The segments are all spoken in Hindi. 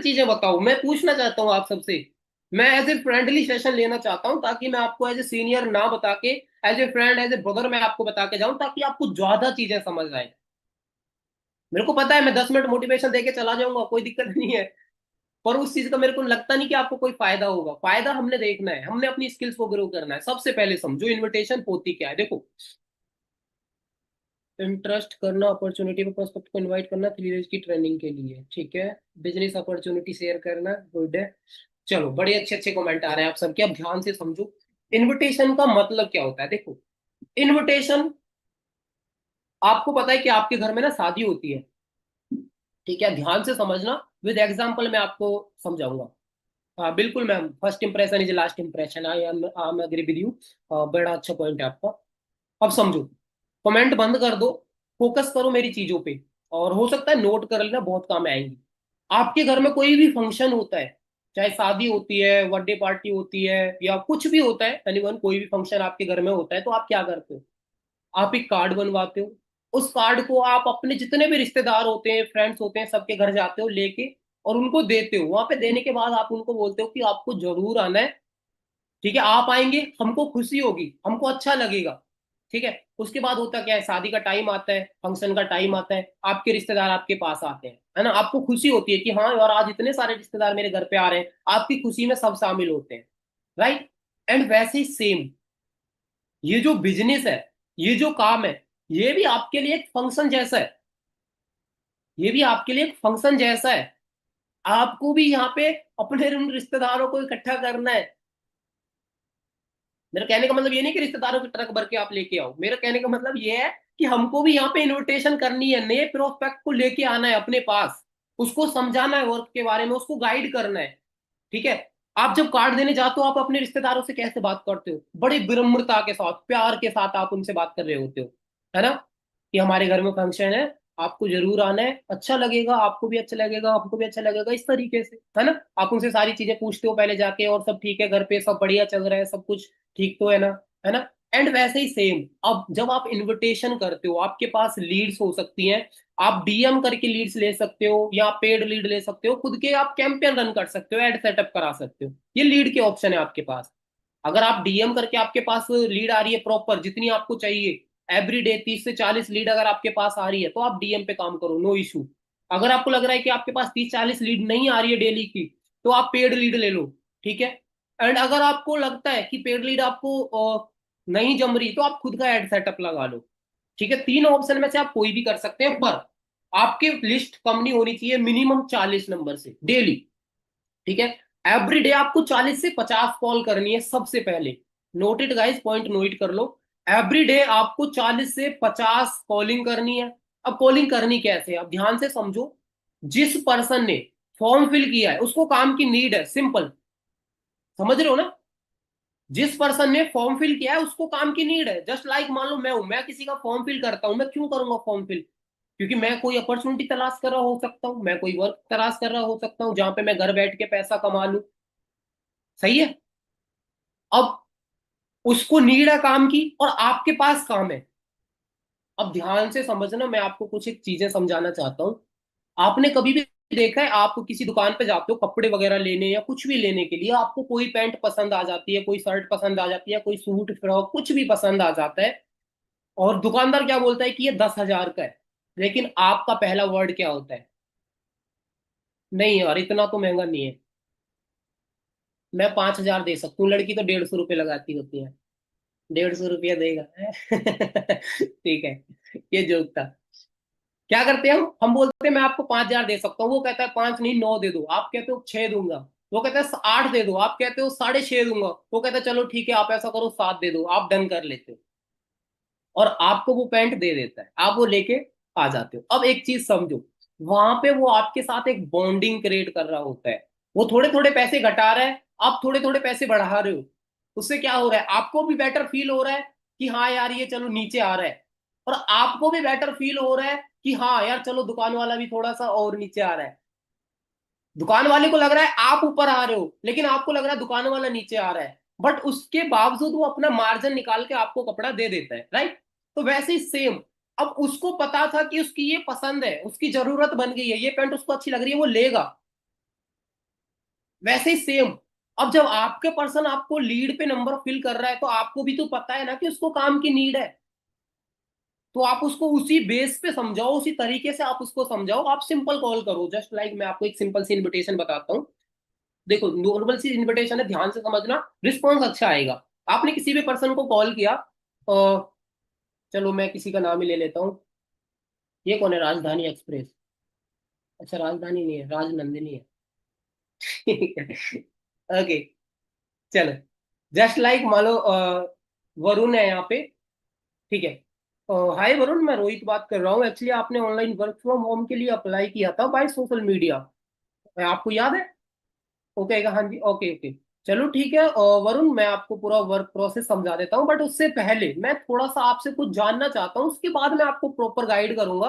चीजें बताओ, मैं पूछना चाहता हूँ आप सबसे। मैं एज ए फ्रेंडली सेशन लेना चाहता हूँ, ताकि मैं आपको एज ए सीनियर ना बता के, as a friend as a brother मैं आपको बता के जाऊं, ताकि आपको ज्यादा चीजें समझ आए। मेरे को पता है मैं 10 मिनट मोटिवेशन देके चला जाऊंगा, कोई दिक्कत नहीं है। पर उस चीज का मेरे को लगता नहीं कि आपको कोई फायदा होगा। फायदा हमने देखना है, हमने अपनी स्किल्स को ग्रो करना है। सबसे पहले समझो इनविटेशन होती क्या है। देखो, इंटरेस्ट करना, अपॉर्चुनिटी पे प्रोस्पेक्ट को इनवाइट करना 3 डेज की ट्रेनिंग के लिए, ठीक है। बिजनेस अपॉर्चुनिटी शेयर करना, गुड है। चलो, बड़े अच्छे अच्छे कमेंट आ रहे हैं आप सबके। अब ध्यान से समझो इनविटेशन का मतलब क्या होता है। देखो, इनविटेशन, आपको पता है कि आपके घर में ना शादी होती है, ठीक है। ध्यान से समझना, विद एग्जांपल मैं आपको समझाऊंगा। हाँ बिल्कुल ma'am, first impression is last impression, I am agree with you. बड़ा अच्छा पॉइंट है आपका। अब समझो, कमेंट बंद कर दो, फोकस करो मेरी चीजों पे, और हो सकता है नोट कर लेना, बहुत काम आएंगी। आपके घर में कोई भी फंक्शन होता है, चाहे शादी होती है, बर्थडे पार्टी होती है, या कुछ भी होता है, एनीवन, कोई भी फंक्शन आपके घर में होता है, तो आप क्या करते हो? आप एक कार्ड बनवाते हो। उस कार्ड को आप अपने जितने भी रिश्तेदार होते हैं, फ्रेंड्स होते हैं, सबके घर जाते हो लेके, और उनको देते हो। वहां पे देने के बाद आप उनको बोलते हो कि आपको जरूर आना है, ठीक है। आप आएंगे, हमको खुशी होगी, हमको अच्छा लगेगा, ठीक है। उसके बाद होता क्या है, शादी का टाइम आता है, फंक्शन का टाइम आता है, आपके रिश्तेदार आपके पास आते हैं, है ना। आपको खुशी होती है कि हाँ यार, आज इतने सारे रिश्तेदार मेरे घर पे आ रहे हैं, आपकी खुशी में सब शामिल होते हैं, राइट। एंड वैसे ही सेम, ये जो बिजनेस है, ये जो काम है, ये भी आपके लिए एक फंक्शन जैसा है। ये भी आपके लिए एक फंक्शन जैसा है। आपको भी यहाँ पे अपने उन रिश्तेदारों को इकट्ठा करना है। मेरा कहने का मतलब ये नहीं कि रिश्तेदारों के ट्रक भर के आप लेके आओ। मेरा कहने का मतलब ये है कि हमको भी यहाँ पे इनविटेशन करनी है, नए प्रोस्पेक्ट को लेके आना है अपने पास, उसको समझाना है वर्क के बारे में, उसको गाइड करना है, ठीक है। आप जब कार्ड देने जाते हो, आप अपने रिश्तेदारों से कैसे बात करते हो? बड़ी विनम्रता के साथ, प्यार के साथ आप उनसे बात कर रहे होते हो, है ना। कि हमारे घर में फंक्शन है, आपको जरूर आना है, अच्छा लगेगा, आपको भी अच्छा लगेगा, हमको भी अच्छा लगेगा, इस तरीके से, है ना। आप उनसे सारी चीजें पूछते हो पहले जाके, और सब ठीक है घर पे, सब बढ़िया चल रहा है, सब कुछ ठीक तो है ना, है ना। एंड वैसे ही सेम, अब जब आप इनविटेशन करते हो, आपके पास लीड्स हो सकती हैं। आप डीएम करके लीड्स ले सकते हो, या पेड लीड ले सकते हो, खुद के आप कैंपेन रन कर सकते हो, एड सेटअप करा सकते हो। ये लीड के ऑप्शन है आपके पास। अगर आप डीएम करके आपके पास लीड आ रही है प्रॉपर जितनी आपको चाहिए, एवरी डे 30 से 40 लीड अगर आपके पास आ रही है, तो आप डीएम पे काम करो, नो इशू। अगर आपको लग रहा है कि आपके पास 30-40 लीड नहीं आ रही है डेली की, तो आप पेड लीड ले लो, ठीक है। एंड अगर आपको लगता है कि पेड लीड आपको नहीं जम रही, तो आप खुद का एड सेटअप लगा लो, ठीक है। 3 ऑप्शन में से आप कोई भी कर सकते हैं, पर आपकी लिस्ट कम नहीं होनी चाहिए, मिनिमम 40 नंबर से डेली, ठीक है। एवरी डे आपको 40 से 50 कॉल करनी है सबसे पहले। Note it guys, point note कर लो। एवरी डे आपको 40 से 50 कॉलिंग करनी है। अब कॉलिंग करनी कैसे है, अब ध्यान से समझो। जिस पर्सन ने फॉर्म फिल किया है, उसको काम की नीड है, सिंपल। समझ रहे हो ना। जिस पर्सन ने फॉर्म फिल किया है, उसको काम की नीड है। जस्ट लाइक मान लो मैं हूं, मैं किसी का फॉर्म फिल करता हूं, मैं क्यों करूंगा फॉर्म फिल? क्योंकि मैं कोई अपॉर्चुनिटी तलाश कर रहा हो सकता हूँ, मैं कोई वर्क तलाश कर रहा हो सकता हूँ, जहां पे मैं घर बैठ के पैसा कमा लूं। सही है। अब उसको नीड है काम की, और आपके पास काम है। अब ध्यान से समझना, मैं आपको कुछ एक चीजें समझाना चाहता हूँ। आपने कभी भी देखा है, आप किसी दुकान पे जाते हो कपड़े वगैरह लेने या कुछ भी लेने के लिए, आपको कोई पैंट पसंद आ जाती है, कोई शर्ट पसंद आ जाती है, कोई सूट फ्रॉक कुछ भी पसंद आ जाता है, और दुकानदार क्या बोलता है कि ये 10,000 का है, लेकिन आपका पहला वर्ड क्या होता है? नहीं यार, इतना तो महंगा नहीं है, मैं 5,000 दे सकती हूँ। लड़की तो 150 रुपये लगाती होती है, 150 रुपया देगा। ठीक है, ये जोक था। क्या करते हैं हम बोलते हैं मैं आपको 5,000 दे सकता हूँ, वो कहता है 5 नहीं 9 दे दो, आप कहते हो 6 दूंगा। वो कहता है 8 दे दो, आप कहते हो 6.5 दूंगा। वो कहता है चलो ठीक है, आप ऐसा करो 7 दे दो, आप डन कर लेते हो, और आपको वो पैंट दे देता है, आप वो लेके आ जाते हो। अब एक चीज समझो, वहां पे वो आपके साथ एक बॉन्डिंग क्रिएट कर रहा होता है। वो थोड़े थोड़े पैसे घटा रहा है, आप थोड़े थोड़े पैसे बढ़ा रहे हो। उससे क्या हो रहा है, आपको भी बेटर फील हो रहा है कि हाँ यार ये चलो नीचे आ रहा है, और आपको भी बेटर फील हो रहा है कि हाँ यार चलो दुकान वाला भी थोड़ा सा और नीचे आ रहा है। दुकान वाले को लग रहा है आप ऊपर आ रहे हो, लेकिन आपको लग रहा है दुकान वाला नीचे आ रहा है, बट उसके बावजूद वो अपना मार्जिन निकाल के आपको कपड़ा दे देता है, राइट। तो वैसे ही सेम, अब उसको पता था कि उसकी ये पसंद है, उसकी जरूरत बन गई है, ये पैंट उसको अच्छी लग रही है, वो लेगा। वैसे ही सेम, अब जब आपके पर्सन आपको लीड पे नंबर फिल कर रहा है तो आपको भी तो पता है ना कि उसको काम की नीड है, तो आप उसको उसी बेस पे समझाओ, उसी तरीके से आप उसको समझाओ। आप सिंपल कॉल करो, जस्ट लाइक मैं आपको एक सिंपल सी इनविटेशन बताता हूँ। देखो नॉर्मल सी इनविटेशन है, ध्यान से समझना, रिस्पॉन्स अच्छा आएगा। आपने किसी भी पर्सन को कॉल किया, चलो मैं किसी का नाम ही ले लेता हूँ। ये कौन है, राजधानी एक्सप्रेस? अच्छा राजधानी नहीं है, राजनंदिनी है। ठीक है, ओके, चलो। जस्ट लाइक मान लो वरुण है यहाँ पे, ठीक है। हाय वरुण, मैं रोहित बात कर रहा हूँ। एक्चुअली आपने ऑनलाइन वर्क फ्रॉम होम के लिए अप्लाई किया था बाय सोशल मीडिया, आपको याद है? ओके, हाँ जी, ओके ओके। चलो ठीक है, वरुण मैं आपको पूरा वर्क प्रोसेस समझा देता हूँ, बट उससे पहले मैं थोड़ा सा आपसे कुछ जानना चाहता हूँ, उसके बाद मैं आपको प्रॉपर गाइड करूंगा।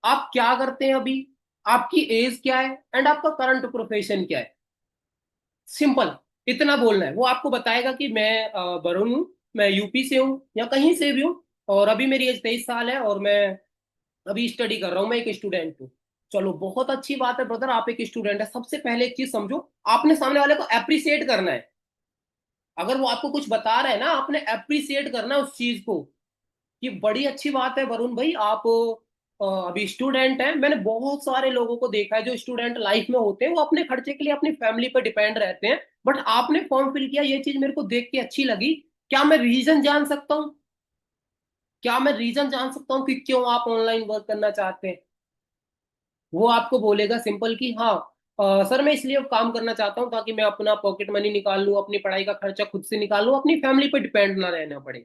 आप क्या करते हैं अभी, आपकी एज क्या है, एंड आपका करंट प्रोफेशन क्या है। सिंपल इतना बोलना है, वो आपको बताएगा कि मैं वरुण हूँ, मैं यूपी से हूँ या कहीं से भी हूँ, और अभी मेरी एज 23 साल है, और मैं अभी स्टडी कर रहा हूँ, मैं एक स्टूडेंट हूँ। चलो बहुत अच्छी बात है ब्रदर, आप एक स्टूडेंट है। सबसे पहले एक चीज समझो, आपने सामने वाले को अप्रिसिएट करना है। अगर वो आपको कुछ बता रहा है ना, आपने अप्रिसिएट करना है उस चीज को, कि बड़ी अच्छी बात है वरुण भाई, आप अभी स्टूडेंट हैं। मैंने बहुत सारे लोगों को देखा है जो स्टूडेंट लाइफ में होते हैं, वो अपने खर्चे के लिए अपनी फैमिली पर डिपेंड रहते हैं, बट आपने फॉर्म फिल किया, ये चीज मेरे को देख के अच्छी लगी। क्या मैं रीजन जान सकता हूँ, क्या मैं रीजन जान सकता हूँ कि क्यों आप ऑनलाइन वर्क करना चाहते हैं? वो आपको बोलेगा सिंपल कि हाँ सर मैं इसलिए काम करना चाहता हूँ ताकि मैं अपना पॉकेट मनी निकाल लूँ, अपनी पढ़ाई का खर्चा खुद से निकाल लूँ, अपनी फैमिली पे डिपेंड ना रहना पड़े।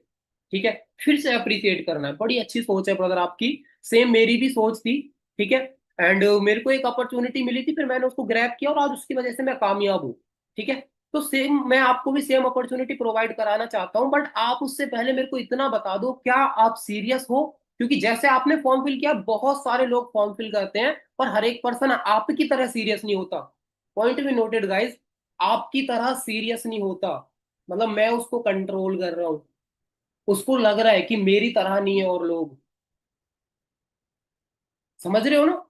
ठीक है, फिर से अप्रिसिएट करना है, बड़ी अच्छी सोच है ब्रदर आपकी, सेम मेरी भी सोच थी। ठीक है, एंड मेरे को एक अपॉर्चुनिटी मिली थी, फिर मैंने उसको ग्रैब किया और आज उसकी वजह से मैं कामयाब हूँ। ठीक है, तो सेम मैं आपको भी सेम अपॉर्चुनिटी प्रोवाइड कराना चाहता हूँ, बट आप उससे पहले मेरे को इतना बता दो, क्या आप सीरियस हो? क्योंकि जैसे आपने फॉर्म फिल किया, बहुत सारे लोग फॉर्म फिल करते हैं, पर हर एक पर्सन आपकी तरह सीरियस नहीं होता। पॉइंट भी नोटेड गाइस, आपकी तरह सीरियस नहीं होता। मतलब मैं उसको कंट्रोल कर रहा हूँ, उसको लग रहा है कि मेरी तरह नहीं है और लोग, समझ रहे हो ना?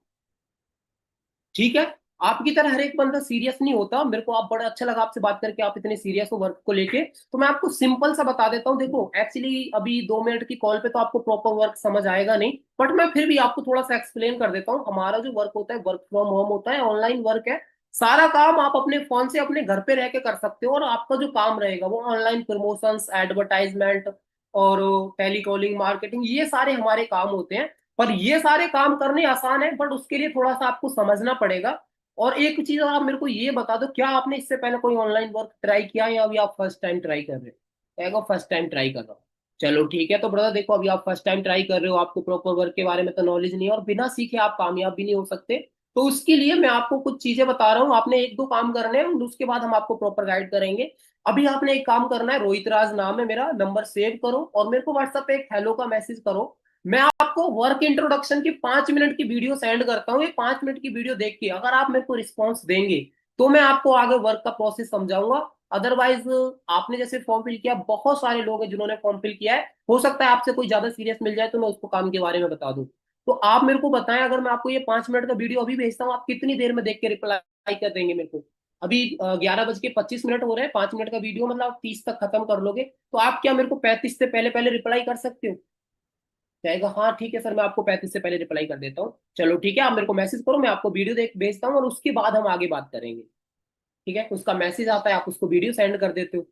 ठीक है, आपकी तरह हर एक बंदा सीरियस नहीं होता। मेरे को आप बड़ा अच्छा लगा आपसे बात करके, आप इतने सीरियस हो वर्क को लेके। तो मैं आपको सिंपल सा बता देता हूँ, देखो एक्चुअली अभी 2 मिनट की कॉल पे तो आपको प्रॉपर वर्क समझ आएगा नहीं, बट मैं फिर भी आपको थोड़ा सा एक्सप्लेन कर देता हूँ। हमारा जो वर्क होता है, वर्क फ्रॉम होम होता है, ऑनलाइन वर्क है। सारा काम आप अपने फोन से अपने घर पे रह के कर सकते हो, और आपका जो काम रहेगा वो ऑनलाइन प्रमोशंस, एडवर्टाइजमेंट और टेलीकॉलिंग, मार्केटिंग, ये सारे हमारे काम होते हैं। पर ये सारे काम करने आसान है, बट उसके लिए थोड़ा सा आपको समझना पड़ेगा। और एक चीज और आप मेरे को ये बता दो, क्या आपने इससे पहले कोई ऑनलाइन वर्क ट्राई किया है, या अभी आप फर्स्ट टाइम ट्राई कर रहे हो? देखो फर्स्ट टाइम ट्राई कर रहा हूँ। चलो ठीक है, तो ब्रदर देखो अभी आप फर्स्ट टाइम ट्राई कर रहे हो, आपको प्रॉपर वर्क के बारे में तो नॉलेज नहीं है, और बिना सीखे आप कामयाब भी नहीं हो सकते। तो उसके लिए मैं आपको कुछ चीजें बता रहा हूँ, आपने एक दो काम करने हैं, और उसके बाद हम आपको प्रॉपर गाइड करेंगे। अभी आपने एक काम करना है, रोहित राज नाम है मेरा, नंबर सेव करो और मेरे को व्हाट्सएप पे एक हेलो का मैसेज करो। मैं आपको वर्क इंट्रोडक्शन की 5 मिनट की वीडियो सेंड करता हूँ। ये 5 मिनट की वीडियो देख के अगर आप मेरे को रिस्पॉन्स देंगे, तो मैं आपको आगे वर्क का प्रोसेस समझाऊंगा। अदरवाइज आपने जैसे फॉर्म फिल किया, बहुत सारे लोग हैं जिन्होंने फॉर्म फिल किया है, हो सकता है आपसे कोई ज्यादा सीरियस मिल जाए तो मैं उसको काम के बारे में बता दूं। तो आप मेरे को बताएं, अगर मैं आपको ये 5 मिनट का वीडियो अभी भेजता हूँ, आप कितनी देर में देख के रिप्लाई कर देंगे मेरे को? अभी 11:25 हो रहे हैं, 5 मिनट का वीडियो मतलब आप 30 तक खत्म कर लोगे, तो आप क्या मेरे को 35 से पहले पहले रिप्लाई कर सकते हो? कहेगा हाँ ठीक है सर, मैं आपको 35 से पहले रिप्लाई कर देता हूँ। चलो ठीक है, आप मेरे को मैसेज करो, मैं आपको वीडियो देख भेजता हूँ, और उसके बाद हम आगे बात करेंगे। ठीक है, उसका मैसेज आता है, आप उसको वीडियो सेंड कर देते हो।